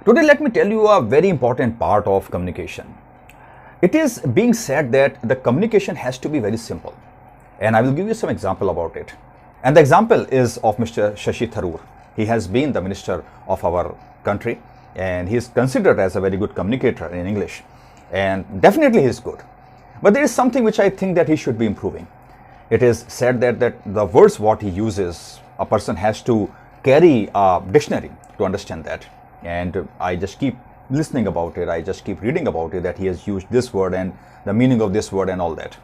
Today, let me tell you a very important part of communication. It is being said that the communication has to be very simple. And I will give you some example about it. And the example is of Mr. Shashi Tharoor. He has been the minister of our country and he is considered as a very good communicator in English. And definitely he is good. But there is something which I think that he should be improving. It is said that the words what he uses, a person has to carry a dictionary to understand that. And I just keep listening about it. I just keep reading about it that he has used this word and the meaning of this word and all that.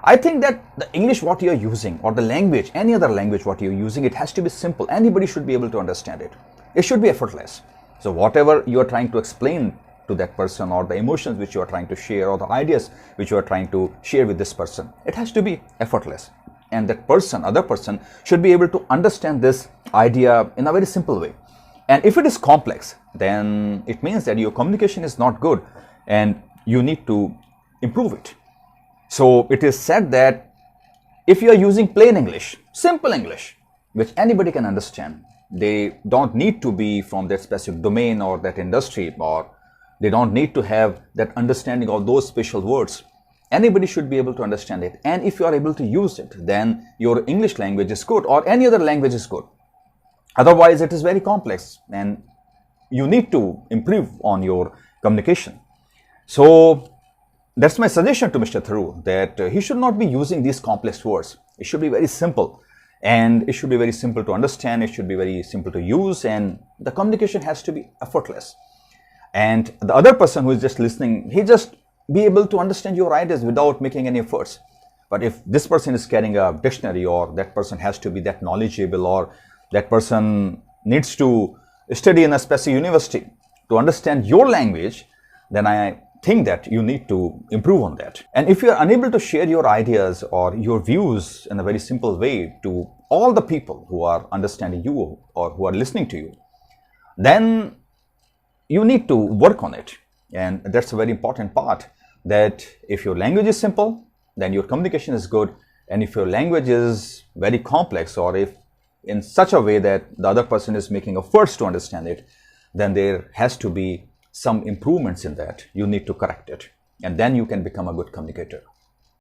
I think that the English what you are using or the language, any other language what you are using, it has to be simple. Anybody should be able to understand it. It should be effortless. So whatever you are trying to explain to that person or the emotions which you are trying to share or the ideas which you are trying to share with this person, it has to be effortless. And that person, other person should be able to understand this idea in a very simple way. And if it is complex, then it means that your communication is not good and you need to improve it. So it is said that if you are using plain English, simple English, which anybody can understand, they don't need to be from that specific domain or that industry, or they don't need to have that understanding of those special words. Anybody should be able to understand it. And if you are able to use it, then your English language is good or any other language is good. Otherwise, it is very complex and you need to improve on your communication. So that's my suggestion to Mr. Tharoor, that he should not be using these complex words. It should be very simple and it should be very simple to understand. It should be very simple to use and the communication has to be effortless. And the other person who is just listening, he just be able to understand your ideas without making any efforts. But if this person is carrying a dictionary or that person has to be that knowledgeable or that person needs to study in a special university to understand your language, then I think that you need to improve on that. And if you are unable to share your ideas or your views in a very simple way to all the people who are understanding you or who are listening to you, then you need to work on it. And that's a very important part, that if your language is simple, then your communication is good. And if your language is very complex or if in such a way that the other person is making efforts to understand it, then there has to be some improvements in that. You need to correct it and then you can become a good communicator.